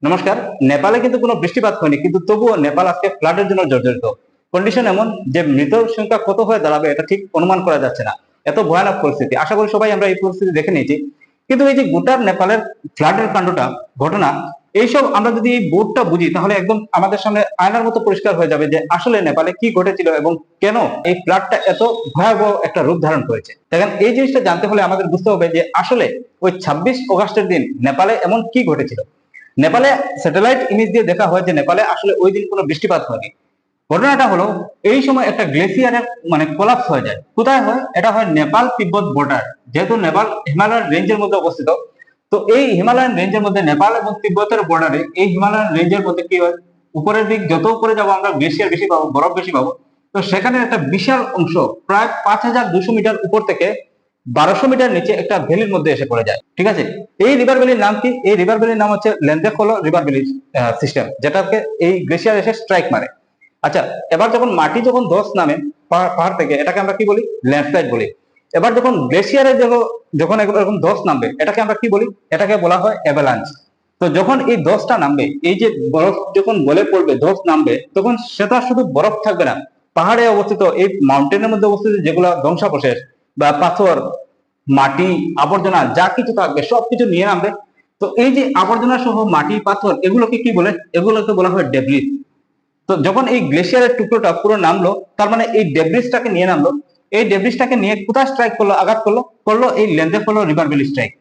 নমস্কার। নেপালে কিন্তু কোনো বৃষ্টিপাত হয়নি, কিন্তু তবুও নেপাল আজকে ফ্লাডের জন্য জর্জরিত। কন্ডিশন এমন যে মৃত সংখ্যা কত হয়ে দাঁড়াবে এটা ঠিক অনুমান করা যাচ্ছে না। এত ভয়ানক পরিস্থিতি। আশা করি সবাই আমরা এই পরিস্থিতি দেখে নিয়েছি। কিন্তু এই যে গোটা নেপালের ফ্লাডের কাণ্ডটা, ঘটনা, এইসব আমরা যদি এই বোর্ডটা বুঝি তাহলে একদম আমাদের সামনে আয়নার মতো পরিষ্কার হয়ে যাবে যে আসলে নেপালে কি ঘটেছিল এবং কেন এই ফ্লাডটা এত ভয়াবহ একটা রূপ ধারণ করেছে। দেখেন, এই জিনিসটা জানতে হলে আমাদের বুঝতে হবে যে আসলে ওই 26 অগাস্টের দিন নেপালে এমন কি ঘটেছিল। নেপালে স্যাটেলাইট ইমেজ দিয়ে দেখা হয় যে নেপালে আসলে ওই দিন কোনো বৃষ্টিপাত হয়নি। ঘটনাটা হলো, এই সময় একটা গ্লেসিয়ারের কোলাপস হয়ে যায়। কোথায় হয়? এটা হয় নেপাল তিব্বত বর্ডার। যেহেতু নেপাল হিমালয়ান রেঞ্জের মধ্যে অবস্থিত, তো এই হিমালয়ান রেঞ্জের মধ্যে নেপাল এবং তিব্বতের বর্ডারে এই হিমালয়ান রেঞ্জের মধ্যে কি হয়, উপরের দিক যত উপরে যাবো আমরা গ্লেসিয়ার বেশি পাবো, বরফ বেশি পাবো। তো সেখানে একটা বিশাল অংশ, প্রায় 5200 মিটার উপর থেকে 1200 মিটার নিচে একটা ভ্যালির মধ্যে এসে পড়ে যায়। ঠিক আছে, এই রিভার ভ্যালির নাম কি? এই রিভার ভ্যালির নাম হচ্ছে লেন্দেখোলো রিভার ভ্যালি সিস্টেম, যেটাকে এই গ্লেসিয়ার এসে স্ট্রাইক মারে। আচ্ছা, এবার যখন মাটি যখন ধস নামে পাহাড় থেকে, এটাকে আমরা কি বলি? ল্যান্ডস্লাইড বলি। এবার যখন গ্লেসিয়ারে যখন এরকম ধস নামবে, এটাকে আমরা কি বলি? এটাকে বলা হয় অ্যাভালাঞ্চ। তো যখন এই ধসটা নামবে, এই যে বরফ যখন গলে পড়বে, ধস নামবে, তখন সেটা শুধু বরফ থাকবে না, পাহাড়ে অবস্থিত এই মাউন্টেনের মধ্যে অবস্থিত যেগুলো ধ্বংসাবশেষ বা পাথর, মাটি, আবর্জনা যা কিছু থাকবে সবকিছু নিয়ে নামবে। তো এই যে আবর্জনা সহ মাটি, পাথর, এগুলোকে কি বলে? এগুলোকে বলা হয় ডেব্রিস। তো যখন এই গ্লেসিয়ারের টুকরোটা পুরো নামলো, তার মানে এই ডেব্রিসটাকে নিয়ে নামলো। এই ডেব্রিসটাকে নিয়ে কোথায় স্ট্রাইক করলো, আঘাত করলো? করলো এই লেন্দেখোলো রিভার ভ্যালি স্ট্রাইক।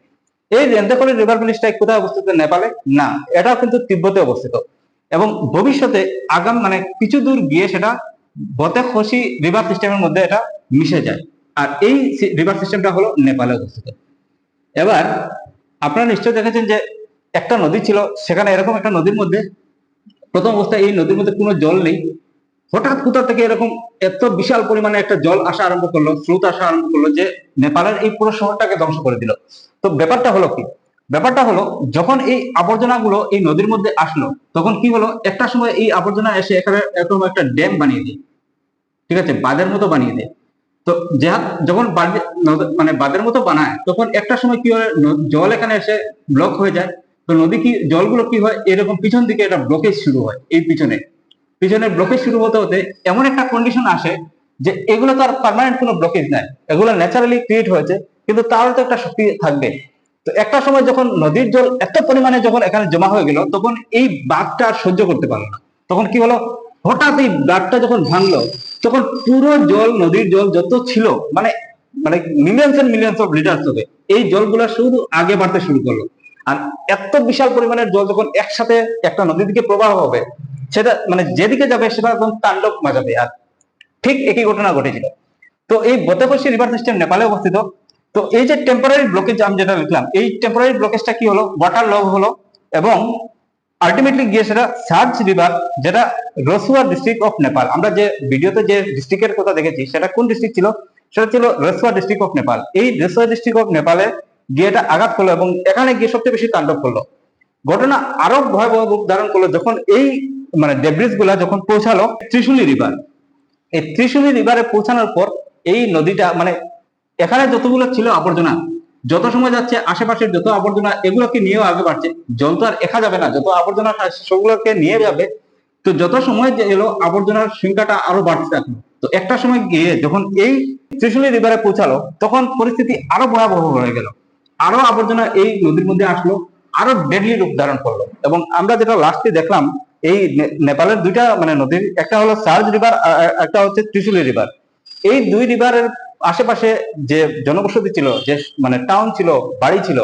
এই লেন্দেখোলো রিভার ভ্যালি স্ট্রাইক কোথায় অবস্থিত? নেপালে না, এটাও কিন্তু তিব্বতে অবস্থিত। এবং ভবিষ্যতে আগাম কিছু দূর গিয়ে সেটা বতেখসি রিভার সিস্টেমের মধ্যে এটা মিশে যায়। আর এই রিভার সিস্টেমটা হলো নেপালে অবস্থিত। এবার আপনারা নিশ্চয় দেখেছেন যে একটা নদী ছিল, সেখানে এরকম একটা নদীর মধ্যে প্রথম অবস্থায় এই নদীর মধ্যে কোনো জল নেই। হঠাৎ কোথা থেকে এরকম এত বিশাল পরিমাণে একটা জল আসা আরম্ভ করলো, স্রোত আসা আরম্ভ করলো, যে নেপালের এই পুরো শহরটাকে ধ্বংস করে দিল। তো ব্যাপারটা হলো কি? ব্যাপারটা হলো, যখন এই আবর্জনাগুলো এই নদীর মধ্যে আসলো, তখন কি হলো, একটা সময় এই আবর্জনা এসে এখানে এরকম একটা ড্যাম বানিয়ে দেয়। ঠিক আছে, বাঁধের মতো বানিয়ে দেয়। তো যখন বাঁধের মতো বানায়, তখন একটা সময় কি হয়, জল এখানে এসে ব্লক হয়ে যায়। তো নদী কি, জলগুলো কি হয়, এরকম পিছন দিকে একটা ব্লকেজ শুরু হয়। এই পিছনে পিছনে ব্লকেজ শুরু হতে হতে এমন একটা কন্ডিশন আসে যে এগুলো তো আর পার্মানেন্ট কোনো ব্লকেজ নাই, এগুলো ন্যাচারালি ক্রিয়েট হয়েছে, কিন্তু তারও তো একটা শক্তি থাকবে। তো একটা সময় যখন নদীর জল এত পরিমাণে যখন এখানে জমা হয়ে গেল, তখন এই বাঁধটা আর সহ্য করতে পারলো না। তখন কি হলো, হঠাৎ এই বাঁধটা যখন ভাঙলো, তখন পুরো জল, নদীর জল যত ছিল, মানে মানে millions and millions of litres হবে, এই জলগুলো শুধু আগে বাড়তে শুরু করলো। আর এত বিশাল পরিমাণের জল যখন একসাথে একটা নদীর দিকে প্রবাহ হবে, সেটা যেদিকে যাবে সেটা একদম তাণ্ডব মাজাবে। আর ঠিক একই ঘটনা ঘটেছিল। তো এই বতেখসি রিভার সিস্টেম নেপালে অবস্থিত। তো এই যে টেম্পোরারি ব্লকেজ আমি যেটা লিখলাম, এই টেম্পোরারি ব্লকেজটা কি হলো, ওয়াটার লগ হলো, এবং আলটিমেটলি গিয়ে সেটা সার্চ রিভার, যেটা রসুয়া ডিস্ট্রিক্ট অফ নেপাল। আমরা যে ভিডিওতে যে ডিস্ট্রিক্টের কথা দেখেছি, সেটা কোন ডিস্ট্রিক্ট ছিল? সেটা ছিল রসুয়া ডিস্ট্রিক্ট অফ নেপাল। এই রসুয়া ডিস্ট্রিক্ট অফ নেপালে গিয়ে এটা আঘাত করলো এবং এখানে গিয়ে সবচেয়ে বেশি তাণ্ডব করলো। ঘটনা আরো ভয়াবহ রূপ ধারণ করলো যখন এই ডেব্রিস গুলা যখন পৌঁছালো ত্রিশুলি রিভার। এই ত্রিশুলি রিভারে পৌঁছানোর পর এই নদীটা, এখানে যতগুলো ছিল আবর্জনা, যত সময় যাচ্ছে আশেপাশের যত আবর্জনা, এগুলোকে নিয়েও আগে বাড়ছে। জল তো আর একা যাবে না, যত আবর্জনা সেগুলোকে নিয়ে যাবে। তো যত সময় এলো, আবর্জনার সংখ্যাটা আরো বাড়তে থাকলো। তো একটা সময় গিয়ে যখন এই ত্রিশুলি রিভারে পৌঁছালো, তখন পরিস্থিতি আরো ভয়াবহ হয়ে গেল। আরো আবর্জনা এই নদীর মধ্যে আসলো, আরো ডেডলি রূপ ধারণ করলো। এবং আমরা যেটা লাস্টে দেখলাম, এই নেপালের দুইটা নদীর, একটা হলো সার্জ রিভার, একটা হচ্ছে ত্রিশুলি রিভার। এই দুই রিভারের আশেপাশে যে জনবসতি ছিল, যে টাউন ছিল, বাড়ি ছিল,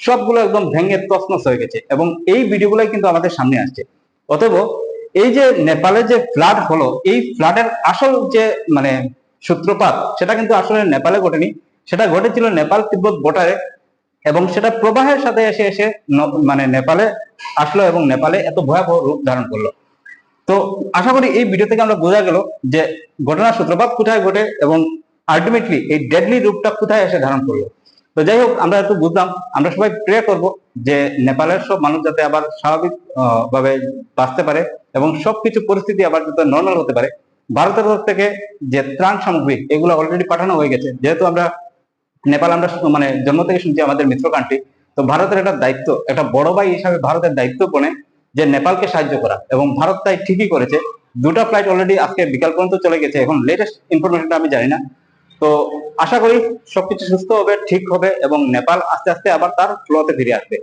সবগুলো একদম ভেঙে তছনছ হয়ে গেছে। এবং এই ভিডিওগুলাই কিন্তু আমাদের সামনে আসছে। অতএব এই যে নেপালে যে ফ্লাড হলো, এই ফ্লাডের আসল যে সূত্রপাত, সেটা কিন্তু আসলে নেপালে ঘটেনি, সেটা ঘটেছিল নেপাল তিব্বত বর্ডারে। এবং সেটা প্রবাহের সাথে এসে এসে নেপালে আসলো এবং নেপালে এত ভয়াবহ রূপ ধারণ করলো। তো আশা করি এই ভিডিও থেকে আমরা বোঝা গেল যে ঘটনার সূত্রপাত কোথায় ঘটে এবং আলটিমেটলি এই ডেডলি রূপটা কোথায় এসে ধারণ করলো। তো যাই হোক, আমরা একটু বুঝলাম। আমরা সবাই প্রে করব যে নেপালের সব মানুষ যাতে আবার স্বাভাবিক ভাবে বাঁচতে পারে এবং সবকিছু পরিস্থিতি আবার যাতে নর্মাল হতে পারে। ভারতের তরফ থেকে যে ত্রাণ সামগ্রী, এগুলো অলরেডি পাঠানো হয়ে গেছে। যেহেতু আমরা নেপাল, আমরা জন্ম থেকে শুনছি আমাদের মিত্র কান্ট্রি, তো ভারতের একটা দায়িত্ব, একটা বড় ভাই হিসাবে ভারতের দায়িত্ব পড়ে যে নেপালকে সাহায্য করা, এবং ভারত তাই ঠিকই করেছে। দুটা ফ্লাইট অলরেডি আজকে বিকাল পর্যন্ত চলে গেছে, এখন লেটেস্ট ইনফরমেশনটা আমি জানি না। তো আশা করি সবকিছু সুস্থ হবে, ঠিক হবে, এবং নেপাল আস্তে আস্তে আবার তার ফ্লোতে ফিরে আসবে।